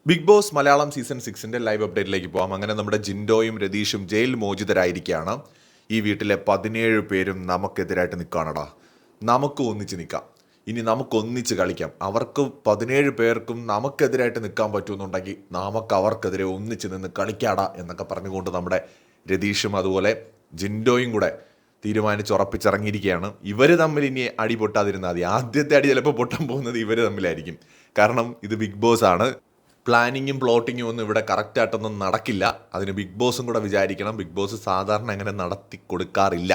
Big Boss Malayalam season 6 live അപ്ഡേറ്റിലേക്ക് പോകാം. അങ്ങനെ നമ്മുടെ ജിൻഡോയും രതീഷും ജയിൽ മോചിതരായിരിക്കുകയാണ്. ഈ വീട്ടിലെ 17 പേരും നമുക്കെതിരായിട്ട് നിൽക്കുകയാണടാ. നമുക്ക് ഒന്നിച്ച് നിൽക്കാം, ഇനി നമുക്ക് ഒന്നിച്ച് കളിക്കാം. അവർക്ക് 17 പേർക്കും നമുക്കെതിരായിട്ട് നിൽക്കാൻ പറ്റുമെന്നുണ്ടെങ്കിൽ നമുക്ക് അവർക്കെതിരെ ഒന്നിച്ച് നിന്ന് കളിക്കാടാ എന്നൊക്കെ പറഞ്ഞുകൊണ്ട് നമ്മുടെ രതീഷും അതുപോലെ ജിൻഡോയും കൂടെ തീരുമാനിച്ചുറപ്പിച്ചിറങ്ങിയിരിക്കുകയാണ്. ഇവർ തമ്മിൽ ഇനി അടി പൊട്ടാതിരുന്നാൽ മതി. ആദ്യത്തെ അടി ചിലപ്പോൾ പൊട്ടാൻ പോകുന്നത് ഇവർ തമ്മിലായിരിക്കും. കാരണം ഇത് ബിഗ് ബോസ് ആണ്. പ്ലാനിങ്ങും പ്ലോട്ടിങ്ങും ഒന്നും ഇവിടെ കറക്റ്റായിട്ടൊന്നും നടക്കില്ല. അതിന് ബിഗ് ബോസും കൂടെ വിചാരിക്കണം. ബിഗ് ബോസ് സാധാരണ അങ്ങനെ നടത്തി കൊടുക്കാറില്ല.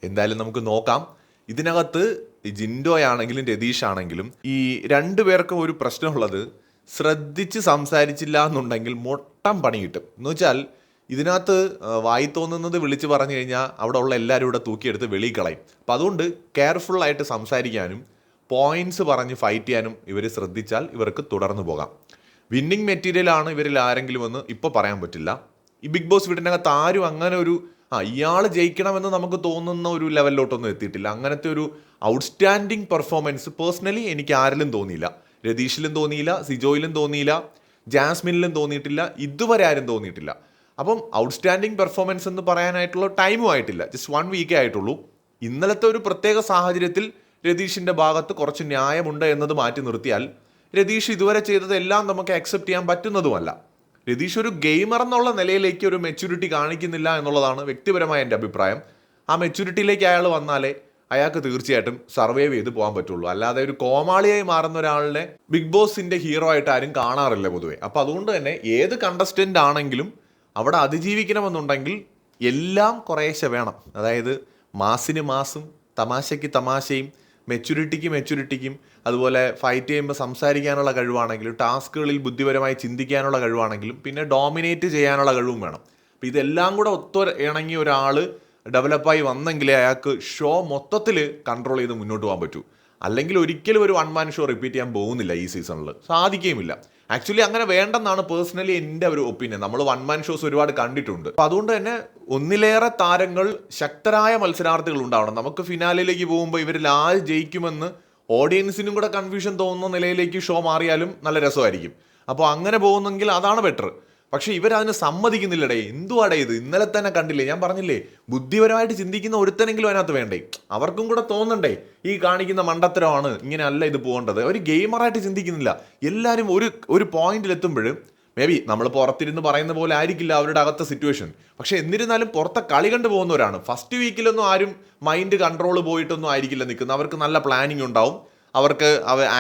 എന്തായാലും നമുക്ക് നോക്കാം. ഇതിനകത്ത് ഈ ജിൻഡോയാണെങ്കിലും രതീഷാണെങ്കിലും ഈ രണ്ടുപേർക്കും ഒരു പ്രശ്നമുള്ളത്, ശ്രദ്ധിച്ച് സംസാരിച്ചില്ല എന്നുണ്ടെങ്കിൽ മൊട്ടം പണി കിട്ടും. എന്ന് വെച്ചാൽ ഇതിനകത്ത് വായി തോന്നുന്നത് വിളിച്ച് പറഞ്ഞു കഴിഞ്ഞാൽ അവിടെ ഉള്ള എല്ലാവരും ഇവിടെ തൂക്കിയെടുത്ത് വെളിയിൽ കളയും. അപ്പം അതുകൊണ്ട് കെയർഫുള്ളായിട്ട് സംസാരിക്കാനും പോയിന്റ്സ് പറഞ്ഞ് ഫൈറ്റ് ചെയ്യാനും ഇവർ ശ്രദ്ധിച്ചാൽ ഇവർക്ക് തുടർന്നു പോകാം. വിന്നിങ് മെറ്റീരിയലാണ് ഇവരിൽ ആരെങ്കിലും എന്ന് ഇപ്പോൾ പറയാൻ പറ്റില്ല. ഈ ബിഗ് ബോസ് വീടിനകത്ത് ആരും അങ്ങനെ ഒരു ഇയാൾ ജയിക്കണമെന്ന് നമുക്ക് തോന്നുന്ന ഒരു ലെവലിലോട്ടൊന്നും എത്തിയിട്ടില്ല. അങ്ങനത്തെ ഒരു ഔട്ട്സ്റ്റാൻഡിങ് പെർഫോമൻസ് പേഴ്സണലി എനിക്ക് ആരിലും തോന്നിയില്ല. രതീഷിലും തോന്നിയില്ല, സിജോയിലും തോന്നിയില്ല, ജാസ്മിനിലും തോന്നിയിട്ടില്ല, ഇതുവരെ ആരും തോന്നിയിട്ടില്ല. അപ്പം ഔട്ട്സ്റ്റാൻഡിങ് പെർഫോമൻസ് എന്ന് പറയാനായിട്ടുള്ള ടൈമും ആയിട്ടില്ല. ജസ്റ്റ് 1 വീക്കേ ആയിട്ടുള്ളൂ. ഇന്നലത്തെ ഒരു പ്രത്യേക സാഹചര്യത്തിൽ രതീഷിൻ്റെ ഭാഗത്ത് കുറച്ച് ന്യായമുണ്ട് എന്നത് മാറ്റി നിർത്തിയാൽ രതീഷ് ഇതുവരെ ചെയ്തതെല്ലാം നമുക്ക് അക്സെപ്റ്റ് ചെയ്യാൻ പറ്റുന്നതുമല്ല. രതീഷ് ഒരു ഗെയിമർ എന്നുള്ള നിലയിലേക്ക് ഒരു മെച്യൂരിറ്റി കാണിക്കുന്നില്ല എന്നുള്ളതാണ് വ്യക്തിപരമായ എൻ്റെ അഭിപ്രായം. ആ മെച്യൂരിറ്റിയിലേക്ക് അയാൾ വന്നാലേ അയാൾക്ക് തീർച്ചയായിട്ടും സർവൈവ് ചെയ്ത് പോകാൻ പറ്റുള്ളൂ. അല്ലാതെ ഒരു കോമാളിയായി മാറുന്ന ഒരാളിനെ ബിഗ് ബോസിൻ്റെ ഹീറോ ആയിട്ട് ആരും കാണാറില്ല പൊതുവെ. അപ്പോൾ അതുകൊണ്ട് തന്നെ ഏത് കണ്ടസ്റ്റൻ്റ് ആണെങ്കിലും അവിടെ അതിജീവിക്കണമെന്നുണ്ടെങ്കിൽ എല്ലാം കുറേശ്ശെ വേണം. അതായത് മാസിന് മാസും തമാശയ്ക്ക് തമാശയും മെച്യൂരിറ്റിക്കും അതുപോലെ ഫൈറ്റ് ചെയ്യുമ്പോൾ സംസാരിക്കാനുള്ള കഴിവാണെങ്കിലും ടാസ്കുകളിൽ ബുദ്ധിപരമായി ചിന്തിക്കാനുള്ള കഴിവാണെങ്കിലും പിന്നെ ഡോമിനേറ്റ് ചെയ്യാനുള്ള കഴിവും വേണം. അപ്പോൾ ഇതെല്ലാം കൂടെ ഇണങ്ങിയ ഒരാൾ ഡെവലപ്പായി വന്നെങ്കിലേ അയാൾക്ക് ഷോ മൊത്തത്തിൽ കൺട്രോൾ ചെയ്ത് മുന്നോട്ട് പോകാൻ പറ്റൂ. അല്ലെങ്കിൽ ഒരിക്കലും ഒരു 1 മാൻ ഷോ റിപ്പീറ്റ് ചെയ്യാൻ പോകുന്നില്ല ഈ സീസണിൽ, സാധിക്കുകയുമില്ല. ആക്ച്വലി അങ്ങനെ വേണ്ടെന്നാണ് പേഴ്സണലി എൻ്റെ ഒരു ഒപ്പീനിയൻ. നമ്മൾ 1 മാൻ ഷോസ് ഒരുപാട് കണ്ടിട്ടുണ്ട്. അപ്പോൾ അതുകൊണ്ട് തന്നെ ഒന്നിലേറെ താരങ്ങൾ, ശക്തരായ മത്സരാർത്ഥികൾ ഉണ്ടാവണം. നമുക്ക് ഫിനാലിലേക്ക് പോകുമ്പോൾ ഇവരിൽ ആര് ജയിക്കുമെന്ന് ഓഡിയൻസിനും കൂടെ കൺഫ്യൂഷൻ തോന്നുന്ന നിലയിലേക്ക് ഷോ മാറിയാലും നല്ല രസമായിരിക്കും. അപ്പോൾ അങ്ങനെ പോകുന്നെങ്കിൽ അതാണ് ബെറ്റർ. പക്ഷേ ഇവരതിന് സമ്മതിക്കുന്നില്ലടേ. എന്തുവാടേ ഇത്? ഇന്നലെ തന്നെ കണ്ടില്ലേ, ഞാൻ പറഞ്ഞില്ലേ, ബുദ്ധിപരമായിട്ട് ചിന്തിക്കുന്ന ഒരുത്തനെങ്കിലും അതിനകത്ത് വേണ്ടേ? അവർക്കും കൂടെ തോന്നണ്ടേ ഈ കാണിക്കുന്ന മണ്ടത്തരമാണ്, ഇങ്ങനെ അല്ല ഇത് പോകേണ്ടത്. ഒരു ഗെയിമറായിട്ട് ചിന്തിക്കുന്നില്ല. എല്ലാവരും ഒരു പോയിന്റിലെത്തുമ്പോൾ മേ ബി നമ്മൾ പുറത്തിരുന്ന് പറയുന്ന പോലെ ആയിരിക്കില്ല അവരുടെ അകത്തെ സിറ്റുവേഷൻ. പക്ഷെ എന്നിരുന്നാലും പുറത്തെ കളി കണ്ടു പോകുന്നവരാണ്. ഫസ്റ്റ് വീക്കിലൊന്നും ആരും മൈൻഡ് കൺട്രോൾ പോയിട്ടൊന്നും ആയിരിക്കില്ല നിൽക്കുന്നത്. അവർക്ക് നല്ല പ്ലാനിങ് ഉണ്ടാവും, അവർക്ക്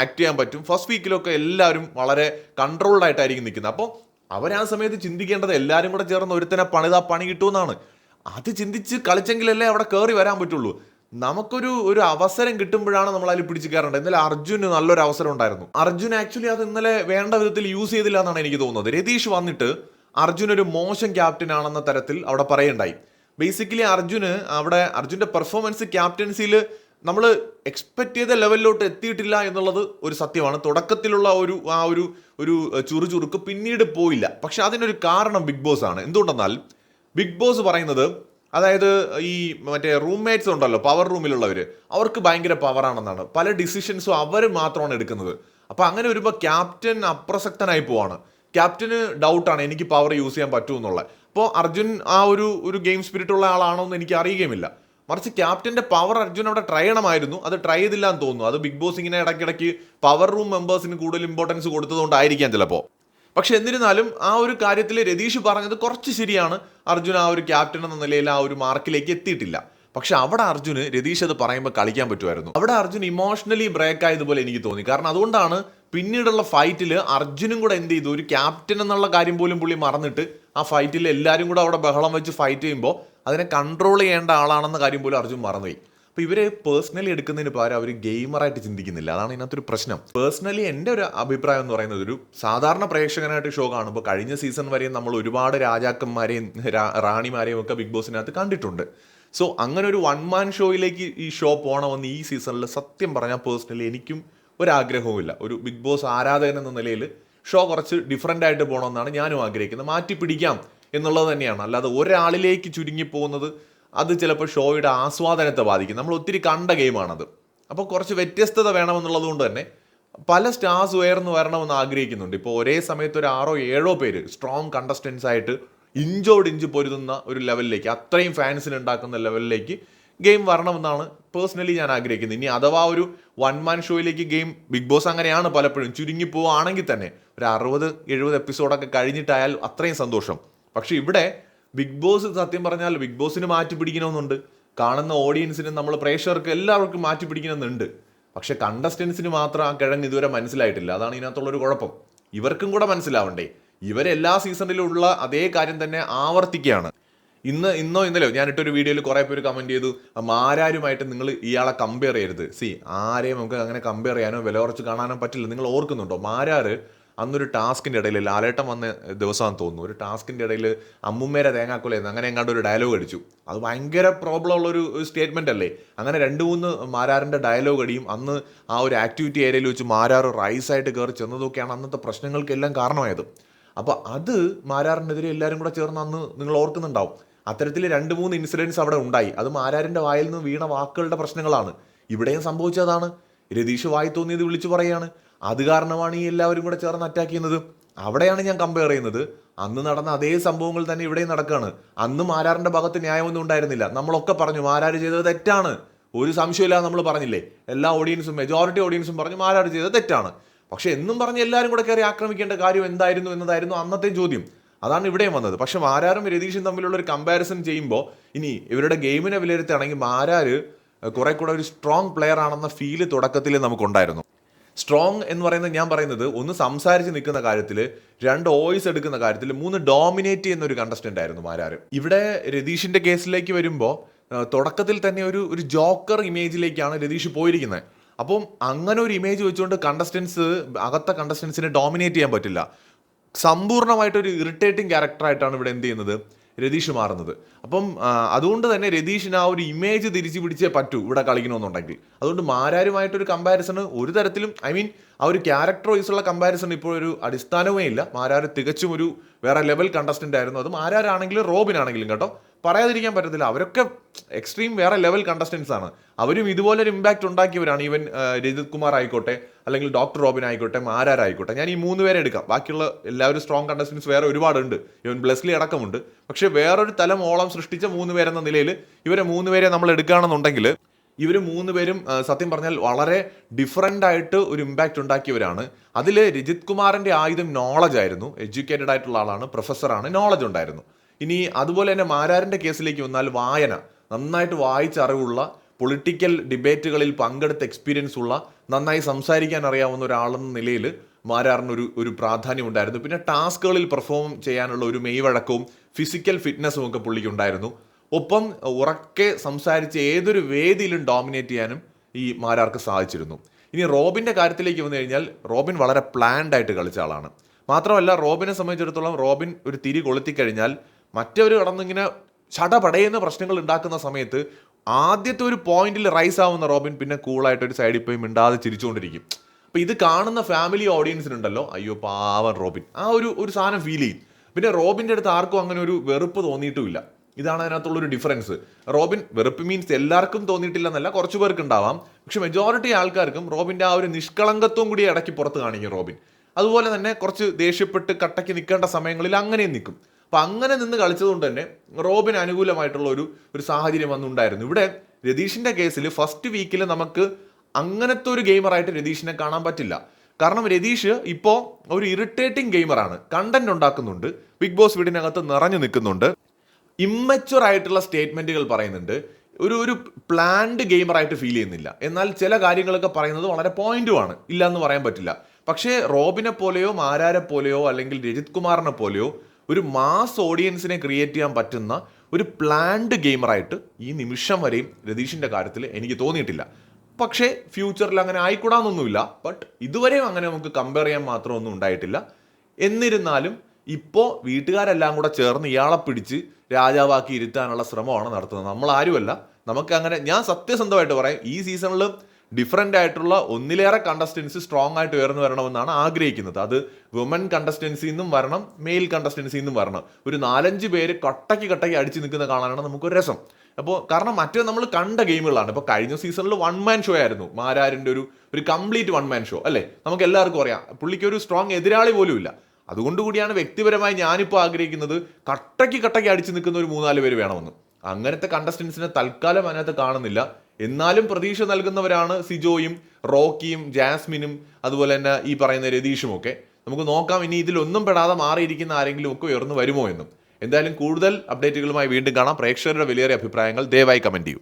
ആക്ട് ചെയ്യാൻ പറ്റും. ഫസ്റ്റ് വീക്കിലൊക്കെ എല്ലാവരും വളരെ കൺട്രോൾഡ് ആയിട്ടായിരിക്കും നിൽക്കുന്നത്. അപ്പോൾ അവരാ സമയത്ത് ചിന്തിക്കേണ്ടത് എല്ലാവരും കൂടെ ചേർന്ന് ഒരുത്തനെ പണി കിട്ടുമെന്നാണ്. അത് ചിന്തിച്ച് കളിച്ചെങ്കിലല്ലേ അവിടെ കയറി വരാൻ പറ്റുള്ളൂ. നമുക്കൊരു അവസരം കിട്ടുമ്പോഴാണ് നമ്മൾ അതിൽ പിടിച്ച് കയറേണ്ടത്. ഇന്നലെ അർജുന് നല്ലൊരു അവസരം ഉണ്ടായിരുന്നു. അർജുൻ ആക്ച്വലി അത് ഇന്നലെ വേണ്ട വിധത്തിൽ യൂസ് ചെയ്തില്ല എന്നാണ് എനിക്ക് തോന്നുന്നത്. രതീഷ് വന്നിട്ട് അർജുൻ ഒരു മോശം ക്യാപ്റ്റൻ ആണെന്ന തരത്തിൽ അവിടെ പറയുണ്ടായി. ബേസിക്കലി അർജുൻ്റെ പെർഫോമൻസ് ക്യാപ്റ്റൻസിയിൽ നമ്മൾ എക്സ്പെക്ട് ചെയ്ത ലെവലിലോട്ട് എത്തിയിട്ടില്ല എന്നുള്ളത് ഒരു സത്യമാണ്. തുടക്കത്തിലുള്ള ഒരു ചുറുചുറുക്ക് പിന്നീട് പോയില്ല. പക്ഷെ അതിനൊരു കാരണം ബിഗ് ബോസ് ആണ്. എന്തുകൊണ്ടെന്നാൽ ബിഗ് ബോസ് പറയുന്നത്, അതായത് ഈ മറ്റേ റൂംമേറ്റ്സ് ഉണ്ടല്ലോ, പവർ റൂമിലുള്ളവർ, അവർക്ക് ഭയങ്കര പവറാണെന്നാണ്. പല ഡിസിഷൻസും അവർ മാത്രമാണ് എടുക്കുന്നത്. അപ്പോൾ അങ്ങനെ വരുമ്പോൾ ക്യാപ്റ്റൻ അപ്രസക്തനായി പോവാണ്. ക്യാപ്റ്റന് ഡൗട്ടാണ് എനിക്ക് പവർ യൂസ് ചെയ്യാൻ പറ്റുമെന്നുള്ളത്. അപ്പോൾ അർജുൻ ഒരു ഗെയിം സ്പിരിറ്റ് ഉള്ള ആളാണോ എന്ന് എനിക്ക് അറിയുകയുമില്ല. മറിച്ച് ക്യാപ്റ്റൻ്റെ പവർ അർജുൻ അവിടെ ട്രൈ ചെയ്യണമായിരുന്നു. അത് ട്രൈ ചെയ്തില്ല എന്ന് തോന്നുന്നു. അത് ബിഗ് ബോസ് ഇങ്ങനെ ഇടയ്ക്കിടയ്ക്ക് പവർ റൂം മെമ്പേഴ്സിന് കൂടുതൽ ഇമ്പോർട്ടൻസ് കൊടുത്തതുകൊണ്ടായിരിക്കാം ചിലപ്പോൾ. പക്ഷെ എന്നിരുന്നാലും ആ ഒരു കാര്യത്തിൽ രതീഷ് പറഞ്ഞത് കുറച്ച് ശരിയാണ്. അർജുൻ ആ ഒരു ക്യാപ്റ്റൻ എന്ന നിലയിൽ ആ ഒരു മാർക്കിലേക്ക് എത്തിയിട്ടില്ല. പക്ഷെ അവിടെ അർജുന് രതീഷ് അത് പറയുമ്പോൾ കളിക്കാൻ പറ്റുമായിരുന്നു. അവിടെ അർജുൻ ഇമോഷണലി ബ്രേക്ക് ആയതുപോലെ എനിക്ക് തോന്നി. കാരണം അതുകൊണ്ടാണ് പിന്നീടുള്ള ഫൈറ്റിൽ അർജുനും കൂടെ എന്ത് ചെയ്തു, ഒരു ക്യാപ്റ്റൻ എന്നുള്ള കാര്യം പോലും പുള്ളി മറന്നിട്ട് ആ ഫൈറ്റിൽ എല്ലാവരും കൂടെ അവിടെ ബഹളം വെച്ച് ഫൈറ്റ് ചെയ്യുമ്പോൾ അതിനെ കൺട്രോൾ ചെയ്യേണ്ട ആളാണെന്ന കാര്യം പോലും അർജുൻ മറന്നുപോയി. അപ്പോൾ ഇവരെ പേഴ്സണലി എടുക്കുന്നതിന് പകരം അവർ ഗെയിമറായിട്ട് ചിന്തിക്കുന്നില്ല. അതാണ് ഇതിനകത്തൊരു പ്രശ്നം. പേഴ്സണലി എൻ്റെ ഒരു അഭിപ്രായം എന്ന് പറയുന്നത്, ഒരു സാധാരണ പ്രേക്ഷകനായിട്ട് ഷോ കാണുമ്പോൾ കഴിഞ്ഞ സീസൺ വരെയും നമ്മൾ ഒരുപാട് രാജാക്കന്മാരെയും റാണിമാരെയും ഒക്കെ ബിഗ് ബോസിനകത്ത് കണ്ടിട്ടുണ്ട്. സോ അങ്ങനെ ഒരു 1 മാൻ ഷോയിലേക്ക് ഈ ഷോ പോകണമെന്ന് ഈ സീസണിൽ സത്യം പറഞ്ഞാൽ പേഴ്സണലി എനിക്കും ഒരാഗ്രഹവുമില്ല. ഒരു ബിഗ് ബോസ് ആരാധകൻ എന്ന നിലയിൽ ഷോ കുറച്ച് ഡിഫറൻ്റ് ആയിട്ട് പോകണമെന്നാണ് ഞാനും ആഗ്രഹിക്കുന്നത്. മാറ്റി പിടിക്കാം എന്നുള്ളത് തന്നെയാണ്. അല്ലാതെ ഒരാളിലേക്ക് ചുരുങ്ങി പോകുന്നത് അത് ചിലപ്പോൾ ഷോയുടെ ആസ്വാദനത്തെ ബാധിക്കും. നമ്മൾ ഒത്തിരി കണ്ട ഗെയിമാണത്. അപ്പോൾ കുറച്ച് വ്യത്യസ്തത വേണമെന്നുള്ളത് കൊണ്ട് തന്നെ പല സ്റ്റാർസ് ഉയർന്നു വരണമെന്ന് ആഗ്രഹിക്കുന്നുണ്ട്. ഇപ്പോൾ ഒരേ സമയത്ത് ഒരു 6 7 പേര് സ്ട്രോങ് കണ്ടസ്റ്റൻസ് ആയിട്ട് ഇഞ്ചോടിഞ്ച് പൊരുതുന്ന ഒരു ലെവലിലേക്ക്, അത്രയും ഫാൻസിന് ഉണ്ടാക്കുന്ന ലെവലിലേക്ക് ഗെയിം വരണമെന്നാണ് പേഴ്സണലി ഞാൻ ആഗ്രഹിക്കുന്നത്. ഇനി അഥവാ ഒരു 1 മാൻ ഷോയിലേക്ക് ഗെയിം ബിഗ് ബോസ് അങ്ങനെയാണ് പലപ്പോഴും ചുരുങ്ങി പോവുകയാണെങ്കിൽ തന്നെ ഒരു 60 70 എപ്പിസോഡൊക്കെ കഴിഞ്ഞിട്ടായാൽ അത്രയും സന്തോഷം. പക്ഷെ ഇവിടെ ബിഗ് ബോസ് സത്യം പറഞ്ഞാൽ ബിഗ് ബോസിന് മാറ്റി പിടിക്കണമെന്നുണ്ട്, കാണുന്ന ഓഡിയൻസിന് നമ്മൾ പ്രേക്ഷകർക്ക് എല്ലാവർക്കും മാറ്റി പിടിക്കണമെന്നുണ്ട്. പക്ഷെ കണ്ടസ്റ്റൻസിന് മാത്രം ആ കിഴങ്ങ് ഇതുവരെ മനസ്സിലായിട്ടില്ല. അതാണ് ഇതിനകത്തുള്ളൊരു കുഴപ്പം. ഇവർക്കും കൂടെ മനസ്സിലാവണ്ടേ? ഇവരെല്ലാ സീസണിലുള്ള അതേ കാര്യം തന്നെ ആവർത്തിക്കുകയാണ്. ഇന്നോ ഇന്നലെയോ ഞാനിട്ടൊരു വീഡിയോയിൽ കുറേ പേര് കമൻറ്റ് ചെയ്തു, മാരാരുമായിട്ട് നിങ്ങൾ ഇയാളെ കമ്പയർ ചെയ്യരുത്. ആരെയും നമുക്ക് അങ്ങനെ കമ്പയർ ചെയ്യാനോ വില കുറച്ച് കാണാനോ പറ്റില്ല. നിങ്ങൾ ഓർക്കുന്നുണ്ടോ? മാരാറ് അന്നൊരു ടാസ്കിൻ്റെ ഇടയിൽ ലാലേട്ടൻ വന്ന ദിവസമാണെന്ന് തോന്നുന്നു, ഒരു ടാസ്കിൻ്റെ ഇടയിൽ അമ്മുമ്മേരെ തേങ്ങാക്കൊലയെന്ന് അങ്ങനെ എങ്ങാണ്ട് ഒരു ഡയലോഗ് അടിച്ചു. അത് ഭയങ്കര പ്രോബ്ലം ഉള്ളൊരു സ്റ്റേറ്റ്മെൻ്റ് അല്ലേ? അങ്ങനെ 2 3 മാരാറിൻ്റെ ഡയലോഗ് അടിയും അന്ന് ആ ഒരു ആക്ടിവിറ്റി ഏരിയയിൽ വെച്ച് മാരാറ് റൈസായിട്ട് കയറി ചെന്നതൊക്കെയാണ് അന്നത്തെ പ്രശ്നങ്ങൾക്കെല്ലാം കാരണമായത്. അപ്പോൾ അത് മാരാറിനെതിരെ എല്ലാവരും കൂടെ ചേർന്ന് അന്ന് നിങ്ങൾ ഓർക്കുന്നുണ്ടാവും. അത്തരത്തിൽ 2 3 ഇൻസിഡൻസ് അവിടെ ഉണ്ടായി. അത് മാരാറിൻ്റെ വായിൽ നിന്ന് വീണ വാക്കുകളുടെ പ്രശ്നങ്ങളാണ്. ഇവിടെയും സംഭവിച്ചതാണ്. രതീഷ് വായി തോന്നിയത് വിളിച്ചു പറയുകയാണ്. അത് കാരണമാണ് ഈ എല്ലാവരും കൂടെ ചേർന്ന് അറ്റാക്ക് ചെയ്യുന്നത്. അവിടെയാണ് ഞാൻ കമ്പയർ ചെയ്യുന്നത്. അന്ന് നടന്ന അതേ സംഭവങ്ങൾ തന്നെ ഇവിടെയും നടക്കുകയാണ്. അന്ന് മാരാറിൻ്റെ ഭാഗത്ത് ന്യായമൊന്നും ഉണ്ടായിരുന്നില്ല. നമ്മളൊക്കെ പറഞ്ഞു മാരാർ ചെയ്തത് തെറ്റാണ്, ഒരു സംശയമില്ലാതെ നമ്മൾ പറഞ്ഞില്ലേ. എല്ലാ ഓഡിയൻസും, മെജോറിറ്റി ഓഡിയൻസും പറഞ്ഞു മാരാർ ചെയ്തത് തെറ്റാണ്. പക്ഷെ എന്നും പറഞ്ഞ് എല്ലാവരും കൂടെ കയറി ആക്രമിക്കേണ്ട കാര്യം എന്തായിരുന്നു എന്നതായിരുന്നു അന്നത്തെ ചോദ്യം. അതാണ് ഇവിടെയും വന്നത്. പക്ഷെ മാരാറും രതീഷും തമ്മിലുള്ള ഒരു കമ്പാരിസൺ ചെയ്യുമ്പോൾ ഇനി ഇവരുടെ ഗെയിമിനെ വിലയിരുത്തുകയാണെങ്കിൽ മാരാര് കുറെ കൂടെ ഒരു സ്ട്രോങ് പ്ലെയർ ആണെന്ന ഫീല് തുടക്കത്തിൽ നമുക്കുണ്ടായിരുന്നു. സ്ട്രോങ് എന്ന് പറയുന്നത് ഞാൻ പറയുന്നത് ഒന്ന് സംസാരിച്ച് നിൽക്കുന്ന കാര്യത്തിൽ, 2 വോയിസ് എടുക്കുന്ന കാര്യത്തിൽ, 3 ഡോമിനേറ്റ് ചെയ്യുന്ന ഒരു കണ്ടസ്റ്റന്റ് ആയിരുന്നു മാരാര്. ഇവിടെ രതീഷിന്റെ കേസിലേക്ക് വരുമ്പോൾ തുടക്കത്തിൽ തന്നെ ഒരു ജോക്കർ ഇമേജിലേക്കാണ് രതീഷ് പോയിരിക്കുന്നത്. അപ്പം അങ്ങനെ ഒരു ഇമേജ് വെച്ചുകൊണ്ട് അകത്തെ കണ്ടസ്റ്റൻസിനെ ഡോമിനേറ്റ് ചെയ്യാൻ പറ്റില്ല. സമ്പൂർണ്ണമായിട്ടൊരു ഇറിറ്റേറ്റിംഗ് ക്യാരക്ടറായിട്ടാണ് ഇവിടെ എന്ത് ചെയ്യുന്നത്, രതീഷ് മാറുന്നത്. അപ്പം അതുകൊണ്ട് തന്നെ രതീഷിന് ആ ഒരു ഇമേജ് തിരിച്ചു പിടിച്ചേ പറ്റൂ ഇവിടെ കളിക്കണമെന്നുണ്ടെങ്കിൽ. അതുകൊണ്ട് മാരാരുമായിട്ടൊരു കമ്പാരിസൺ ഒരു തരത്തിലും, ആ ഒരു ക്യാരക്ടർ വൈസുള്ള കമ്പാരിസൺ ഇപ്പോൾ ഒരു അടിസ്ഥാനമേ ഇല്ല. മാരാർ തികച്ചും ഒരു വേറെ ലെവൽ കണ്ടസ്റ്റന്റ് ആയിരുന്നു. അത് മാരാരാണെങ്കിലും റോബിനാണെങ്കിലും കേട്ടോ, പറയാതിരിക്കാൻ പറ്റത്തില്ല. അവരൊക്കെ എക്സ്ട്രീം വേറെ ലെവൽ കണ്ടസ്റ്റൻസ് ആണ്. അവരും ഇതുപോലൊരു ഇമ്പാക്ട് ഉണ്ടാക്കിയവരാണ്. ഈവൻ രജിത് കുമാർ ആയിക്കോട്ടെ, അല്ലെങ്കിൽ ഡോക്ടർ റോബിൻ ആയിക്കോട്ടെ, മാരാരായിക്കോട്ടെ. ഞാൻ ഈ 3 പേരെ എടുക്കാം. ബാക്കിയുള്ള എല്ലാവരും സ്ട്രോങ് കണ്ടസ്റ്റൻസ് വേറെ ഒരുപാടുണ്ട്, ഈവൻ ബ്ലെസ്ലി അടക്കമുണ്ട്. പക്ഷെ വേറൊരു തലം ഓളം സൃഷ്ടിച്ച 3 പേരെന്ന നിലയിൽ ഇവരെ 3 പേരെ നമ്മൾ എടുക്കുകയാണെന്നുണ്ടെങ്കിൽ ഇവർ 3 പേരും സത്യം പറഞ്ഞാൽ വളരെ ഡിഫറൻ്റ് ആയിട്ട് ഒരു ഇമ്പാക്റ്റ് ഉണ്ടാക്കിയവരാണ്. അതിൽ രജിത് കുമാറിൻ്റെ ആയുധം നോളജ് ആയിരുന്നു. എഡ്യൂക്കേറ്റഡ് ആയിട്ടുള്ള ആളാണ്, പ്രൊഫസറാണ്, നോളജ് ഉണ്ടായിരുന്നു. ഇനി അതുപോലെ തന്നെ മാരാറിൻ്റെ കേസിലേക്ക് വന്നാൽ വായന, നന്നായിട്ട് വായിച്ചറിവുള്ള, പൊളിറ്റിക്കൽ ഡിബേറ്റുകളിൽ പങ്കെടുത്ത എക്സ്പീരിയൻസ് ഉള്ള, നന്നായി സംസാരിക്കാൻ അറിയാവുന്ന ഒരാളെന്ന നിലയിൽ മാരാറിന് ഒരു പ്രാധാന്യം ഉണ്ടായിരുന്നു. പിന്നെ ടാസ്കുകളിൽ പെർഫോം ചെയ്യാനുള്ള ഒരു മെയ്വഴക്കവും ഫിസിക്കൽ ഫിറ്റ്നസ്സും ഒക്കെ പുള്ളിക്കുണ്ടായിരുന്നു. ഒപ്പം ഉറക്കെ സംസാരിച്ച് ഏതൊരു വേദിയിലും ഡോമിനേറ്റ് ചെയ്യാനും ഈ മാരാർക്ക് സാധിച്ചിരുന്നു. ഇനി റോബിൻ്റെ കാര്യത്തിലേക്ക് വന്നു കഴിഞ്ഞാൽ റോബിൻ വളരെ പ്ലാൻഡ് ആയിട്ട് കളിച്ച ആളാണ്. മാത്രമല്ല റോബിനെ സംബന്ധിച്ചിടത്തോളം റോബിൻ ഒരു തിരി കൊളുത്തിക്കഴിഞ്ഞാൽ മറ്റവർ കടന്നിങ്ങനെ ചടപടയുന്ന പ്രശ്നങ്ങൾ ഉണ്ടാക്കുന്ന സമയത്ത് ആദ്യത്തെ ഒരു പോയിന്റിൽ റൈസ് ആവുന്ന റോബിൻ പിന്നെ കൂളായിട്ട് ഒരു സൈഡിൽ പോയി മിണ്ടാതെ ചിരിച്ചുകൊണ്ടിരിക്കും. അപ്പോൾ ഇത് കാണുന്ന ഫാമിലി ഓഡിയൻസിനുണ്ടല്ലോ, അയ്യോ പാവൻ റോബിൻ, ആ ഒരു സാധനം ഫീൽ ചെയ്യും. പിന്നെ റോബിൻ്റെ അടുത്ത് ആർക്കും അങ്ങനെ ഒരു വെറുപ്പ് തോന്നിയിട്ടുമില്ല. ഇതാണ് അതിനകത്തുള്ളൊരു ഡിഫറൻസ്. റോബിൻ വെറുപ്പ് മീൻസ് എല്ലാവർക്കും തോന്നിയിട്ടില്ലെന്നല്ല, കുറച്ച് പേർക്ക് ഉണ്ടാവാം. പക്ഷെ മെജോറിറ്റി ആൾക്കാർക്കും റോബിൻ്റെ ആ ഒരു നിഷ്കളങ്കത്വം കൂടി ഇടയ്ക്ക് പുറത്ത് കാണിക്കും റോബിൻ. അതുപോലെ തന്നെ കുറച്ച് ദേഷ്യപ്പെട്ട് കട്ടയ്ക്ക് നിൽക്കേണ്ട സമയങ്ങളിൽ അങ്ങനെയും നിൽക്കും. അപ്പം അങ്ങനെ നിന്ന് കളിച്ചതുകൊണ്ട് തന്നെ റോബിന് അനുകൂലമായിട്ടുള്ള ഒരു സാഹചര്യം വന്നുണ്ടായിരുന്നു. ഇവിടെ രതീഷിൻ്റെ കേസിൽ ഫസ്റ്റ് വീക്കിൽ നമുക്ക് അങ്ങനത്തെ ഒരു ഗെയിമറായിട്ട് രതീഷിനെ കാണാൻ പറ്റില്ല. കാരണം രതീഷ് ഇപ്പോൾ ഒരു ഇറിറ്റേറ്റിംഗ് ഗെയിമറാണ്, കണ്ടന്റ് ഉണ്ടാക്കുന്നുണ്ട്, ബിഗ് ബോസ് വീടിനകത്ത് നിറഞ്ഞു നിൽക്കുന്നുണ്ട്, ഇമ്മച്വർ ആയിട്ടുള്ള സ്റ്റേറ്റ്മെന്റുകൾ പറയുന്നുണ്ട്, ഒരു പ്ലാൻഡ് ഗെയിമറായിട്ട് ഫീൽ ചെയ്യുന്നില്ല. എന്നാൽ ചില കാര്യങ്ങളൊക്കെ പറയുന്നത് വളരെ പോയിന്റുമാണ്, ഇല്ല എന്ന് പറയാൻ പറ്റില്ല. പക്ഷേ റോബിനെ പോലെയോ മാരാരെ പോലെയോ അല്ലെങ്കിൽ രജിത് കുമാറിനെ പോലെയോ ഒരു മാസ് ഓഡിയൻസിനെ ക്രിയേറ്റ് ചെയ്യാൻ പറ്റുന്ന ഒരു പ്ലാൻഡ് ഗെയിമറായിട്ട് ഈ നിമിഷം വരെയും രതീഷിൻ്റെ കാര്യത്തിൽ എനിക്ക് തോന്നിയിട്ടില്ല. പക്ഷേ ഫ്യൂച്ചറിൽ അങ്ങനെ ആയിക്കൂടാന്നൊന്നുമില്ല. ബട്ട് ഇതുവരെയും അങ്ങനെ നമുക്ക് കമ്പയർ ചെയ്യാൻ മാത്രമൊന്നും ഉണ്ടായിട്ടില്ല. എന്നിരുന്നാലും ഇപ്പോൾ വീട്ടുകാരെല്ലാം കൂടെ ചേർന്ന് ഇയാളെ പിടിച്ച് രാജാവാക്കി ഇരുത്താനുള്ള ശ്രമമാണ് നടത്തുന്നത്. നമ്മൾ ആരുമല്ല. നമുക്ക് അങ്ങനെ, ഞാൻ സത്യസന്ധമായിട്ട് പറയാം, ഈ സീസണിൽ ഡിഫറൻ്റ് ആയിട്ടുള്ള ഒന്നിലേറെ കണ്ടസ്റ്റൻസി സ്ട്രോങ് ആയിട്ട് ഉയർന്നു വരണമെന്നാണ് ആഗ്രഹിക്കുന്നത്. അത് വുമൻ കണ്ടസ്റ്റൻസിൽ നിന്നും വരണം, മെയിൽ കണ്ടസ്റ്റൻസിൽ നിന്നും വരണം. ഒരു 4-5 പേര് കട്ടയ്ക്ക് അടിച്ച് നിൽക്കുന്ന കാണാനാണ് നമുക്കൊരു രസം. അപ്പോൾ കാരണം മറ്റേ നമ്മൾ കണ്ട ഗെയിമുകളാണ്. ഇപ്പോൾ കഴിഞ്ഞ സീസണിൽ 1 മാൻ ഷോ ആയിരുന്നു മാരാരിൻ്റെ ഒരു കംപ്ലീറ്റ് 1 മാൻ ഷോ അല്ലേ, നമുക്ക് എല്ലാവർക്കും അറിയാം. പുള്ളിക്ക് ഒരു സ്ട്രോങ് എതിരാളി പോലും ഇല്ല. അതുകൊണ്ടുകൂടിയാണ് വ്യക്തിപരമായി ഞാനിപ്പോൾ ആഗ്രഹിക്കുന്നത് കട്ടയ്ക്ക് അടിച്ചു നിൽക്കുന്ന ഒരു 3-4 പേര് വേണമെന്ന്. അങ്ങനത്തെ കണ്ടസ്റ്റൻസിനെ തൽക്കാലം അതിനകത്ത് കാണുന്നില്ല. എന്നാലും പ്രതീക്ഷ നൽകുന്നവരാണ് സിജോയും റോക്കിയും ജാസ്മിനും അതുപോലെ തന്നെ ഈ പറയുന്ന രതീഷും ഒക്കെ. നമുക്ക് നോക്കാം ഇനി ഇതിലൊന്നും പെടാതെ മാറിയിരിക്കുന്ന ആരെങ്കിലും ഒക്കെ ഉയർന്നു വരുമോ എന്നും. എന്തായാലും കൂടുതൽ അപ്ഡേറ്റുകളുമായി വീണ്ടും കാണാം. പ്രേക്ഷകരുടെ വിലയേറിയ അഭിപ്രായങ്ങൾ ദയവായി കമന്റ് ചെയ്യൂ.